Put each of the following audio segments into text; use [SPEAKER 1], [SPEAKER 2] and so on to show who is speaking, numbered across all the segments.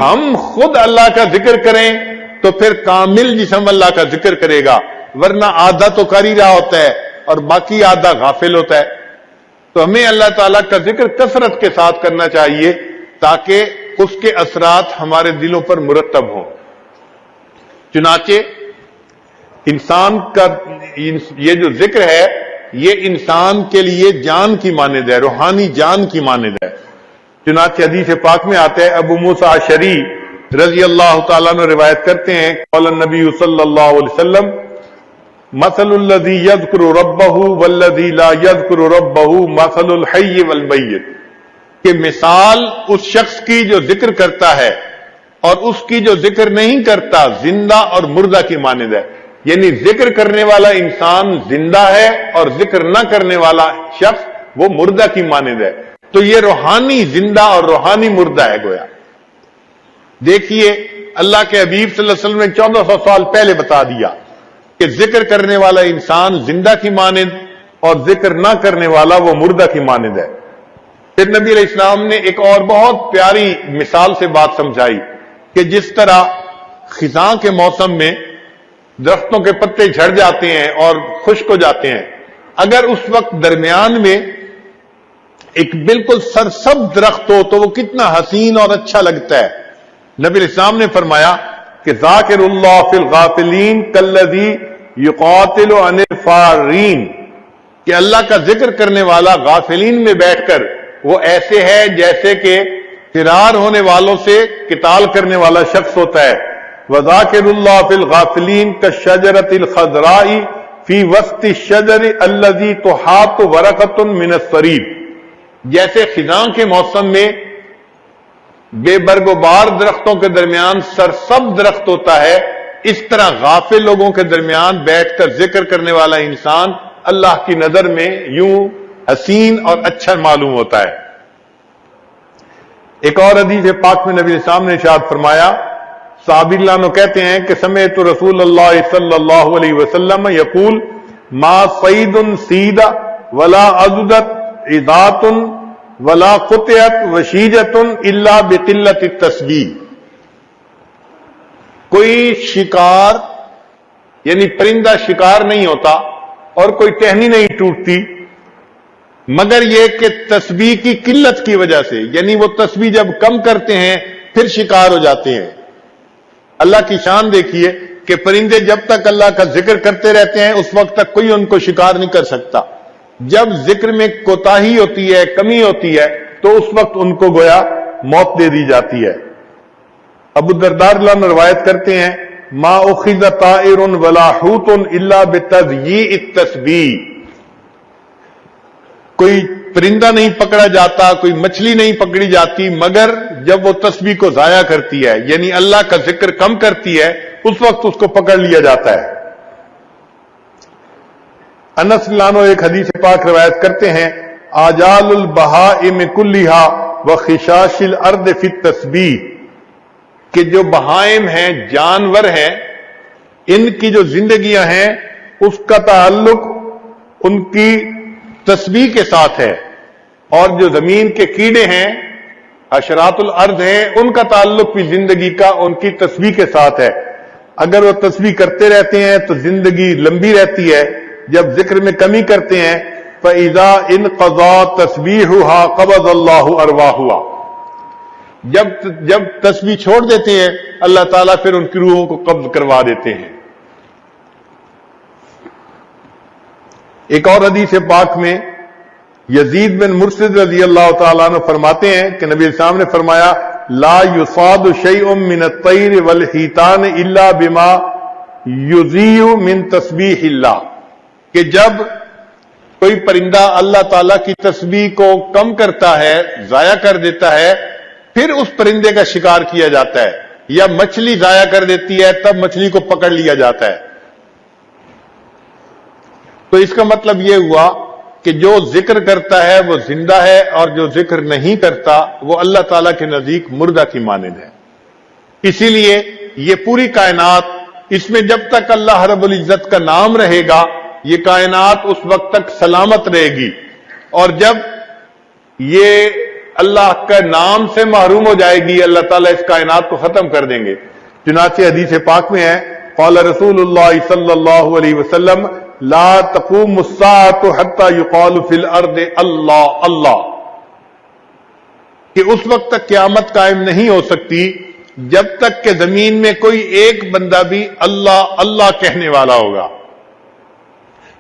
[SPEAKER 1] ہم خود اللہ کا ذکر کریں تو پھر کامل جسم اللہ کا ذکر کرے گا، ورنہ آدھا تو کر ہی رہا ہوتا ہے اور باقی آدھا غافل ہوتا ہے۔ تو ہمیں اللہ تعالیٰ کا ذکر کثرت کے ساتھ کرنا چاہیے تاکہ اس کے اثرات ہمارے دلوں پر مرتب ہوں۔ چنانچہ انسان کا یہ جو ذکر ہے یہ انسان کے لیے جان کی مانند ہے، روحانی جان کی مانند ہے۔ چنانچہ حدیث پاک میں آتا ہے، ابو موسیٰ اشعری رضی اللہ تعالیٰ عنہ روایت کرتے ہیں، قال النبی صلی اللہ علیہ وسلم مثل الذی یذکر ربہ والذی لا یذکر ربہ مثل الحی والمیت، کہ مثال اس شخص کی جو ذکر کرتا ہے اور اس کی جو ذکر نہیں کرتا زندہ اور مردہ کی مانند ہے۔ یعنی ذکر کرنے والا انسان زندہ ہے اور ذکر نہ کرنے والا شخص وہ مردہ کی مانند ہے۔ تو یہ روحانی زندہ اور روحانی مردہ ہے گویا۔ دیکھیے اللہ کے حبیب صلی اللہ علیہ وسلم نے 1400 سال پہلے بتا دیا کہ ذکر کرنے والا انسان زندہ کی مانند اور ذکر نہ کرنے والا وہ مردہ کی مانند ہے۔ پھر نبی علیہ السلام نے ایک اور بہت پیاری مثال سے بات سمجھائی کہ جس طرح خزاں کے موسم میں درختوں کے پتے جھڑ جاتے ہیں اور خشک ہو جاتے ہیں، اگر اس وقت درمیان میں ایک بالکل سرسبز درخت ہو تو وہ کتنا حسین اور اچھا لگتا ہے۔ نبی علیہ السلام نے فرمایا کہ ذاکر اللہ فی الغافلین کالذی یقاتل عن الفارین، کہ اللہ کا ذکر کرنے والا غافلین میں بیٹھ کر وہ ایسے ہے جیسے کہ فرار ہونے والوں سے قتال کرنے والا شخص ہوتا ہے۔ وذاکر اللہ فی الغافلین کالشجرۃ الخضراء فی وسط الشجر الذی تحاط ورقۃ من الصریب، جیسے خزاں کے موسم میں بے برگ و بار درختوں کے درمیان سرسبز درخت ہوتا ہے، اس طرح غافل لوگوں کے درمیان بیٹھ کر ذکر کرنے والا انسان اللہ کی نظر میں یوں حسین اور اچھا معلوم ہوتا ہے۔ ایک اور حدیث پاک میں نبی علیہ السلام نے ارشاد فرمایا، صحابی اللہ عنہ کہتے ہیں کہ سمعت رسول اللہ صلی اللہ علیہ وسلم یقول ما صید سید ولا عضدت عضات ولا قطعت وشیجت الا بقلت التسبیح، کوئی شکار یعنی پرندہ شکار نہیں ہوتا اور کوئی ٹہنی نہیں ٹوٹتی مگر یہ کہ تسبیح کی قلت کی وجہ سے، یعنی وہ تسبیح جب کم کرتے ہیں پھر شکار ہو جاتے ہیں۔ اللہ کی شان دیکھیے کہ پرندے جب تک اللہ کا ذکر کرتے رہتے ہیں اس وقت تک کوئی ان کو شکار نہیں کر سکتا، جب ذکر میں کوتاہی ہوتی ہے، کمی ہوتی ہے، تو اس وقت ان کو گویا موت دے دی جاتی ہے۔ ابو الدرداء رضی اللہ عنہ روایت کرتے ہیں، ما اخذ طائر ولا حوت الا بتضییع التسبیح، کوئی پرندہ نہیں پکڑا جاتا، کوئی مچھلی نہیں پکڑی جاتی مگر جب وہ تسبیح کو ضائع کرتی ہے، یعنی اللہ کا ذکر کم کرتی ہے، اس وقت اس کو پکڑ لیا جاتا ہے۔ انس رضی اللہ عنہ ایک حدیث پاک روایت کرتے ہیں، آجال البہائم کلھا وخشاش الارض فی التسبیح، کہ جو بہائم ہیں، جانور ہیں، ان کی جو زندگیاں ہیں اس کا تعلق ان کی تسبیح کے ساتھ ہے، اور جو زمین کے کیڑے ہیں، حشرات الارض ہیں، ان کا تعلق بھی زندگی کا ان کی تسبیح کے ساتھ ہے۔ اگر وہ تسبیح کرتے رہتے ہیں تو زندگی لمبی رہتی ہے، جب ذکر میں کمی کرتے ہیں فَإِذَا انْقَضَى تَسْبِيحُهَا قَبَضَ اللَّهُ أَرْوَاحُهَا، جب تسبیح چھوڑ دیتے ہیں اللہ تعالیٰ پھر ان کی روحوں کو قبض کروا دیتے ہیں۔ ایک اور حدیث پاک میں یزید بن مرشد رضی اللہ تعالیٰ عنہ فرماتے ہیں کہ نبی السلام نے فرمایا، لا یصاد شیء من الطیر والحیتان الا بما یضیع من تسبیح اللہ، کہ جب کوئی پرندہ اللہ تعالیٰ کی تسبیح کو کم کرتا ہے، ضائع کر دیتا ہے، پھر اس پرندے کا شکار کیا جاتا ہے، یا مچھلی ضائع کر دیتی ہے تب مچھلی کو پکڑ لیا جاتا ہے۔ تو اس کا مطلب یہ ہوا کہ جو ذکر کرتا ہے وہ زندہ ہے، اور جو ذکر نہیں کرتا وہ اللہ تعالیٰ کے نزدیک مردہ کی مانند ہے۔ اسی لیے یہ پوری کائنات، اس میں جب تک اللہ رب العزت کا نام رہے گا یہ کائنات اس وقت تک سلامت رہے گی، اور جب یہ اللہ کے نام سے محروم ہو جائے گی، اللہ تعالیٰ اس کائنات کو ختم کر دیں گے۔ چنانچہ حدیث پاک میں ہے، قال رسول اللہ صلی اللہ علیہ وسلم لا تقوم الساعة حتى يقال في الارض اللہ اللہ، کہ اس وقت تک قیامت قائم نہیں ہو سکتی جب تک کہ زمین میں کوئی ایک بندہ بھی اللہ اللہ کہنے والا ہوگا۔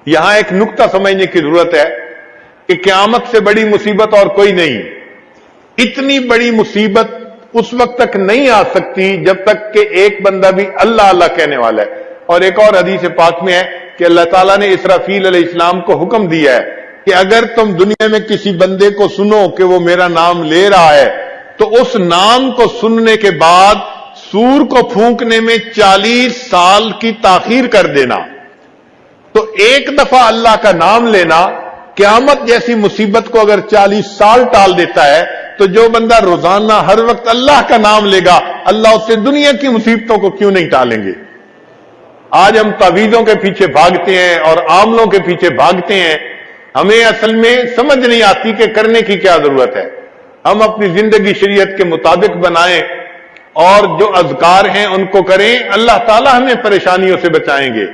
[SPEAKER 1] یہاں ایک نقطہ سمجھنے کی ضرورت ہے کہ قیامت سے بڑی مصیبت اور کوئی نہیں۔ اتنی بڑی مصیبت اس وقت تک نہیں آ سکتی جب تک کہ ایک بندہ بھی اللہ اللہ کہنے والا ہے۔ اور ایک اور حدیث پاک میں ہے کہ اللہ تعالیٰ نے اسرافیل علیہ السلام کو حکم دیا ہے کہ اگر تم دنیا میں کسی بندے کو سنو کہ وہ میرا نام لے رہا ہے تو اس نام کو سننے کے بعد سور کو پھونکنے میں 40 سال کی تاخیر کر دینا۔ تو ایک دفعہ اللہ کا نام لینا قیامت جیسی مصیبت کو اگر 40 سال ٹال دیتا ہے تو جو بندہ روزانہ ہر وقت اللہ کا نام لے گا، اللہ اس سے دنیا کی مصیبتوں کو کیوں نہیں ٹالیں گے۔ آج ہم تعویذوں کے پیچھے بھاگتے ہیں اور عاملوں کے پیچھے بھاگتے ہیں، ہمیں اصل میں سمجھ نہیں آتی کہ کرنے کی کیا ضرورت ہے۔ ہم اپنی زندگی شریعت کے مطابق بنائیں اور جو اذکار ہیں ان کو کریں، اللہ تعالی ہمیں پریشانیوں سے بچائیں گے۔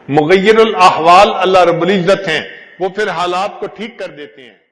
[SPEAKER 1] مغیر الاحوال اللہ رب العزت ہیں، وہ پھر حالات کو ٹھیک کر دیتے ہیں۔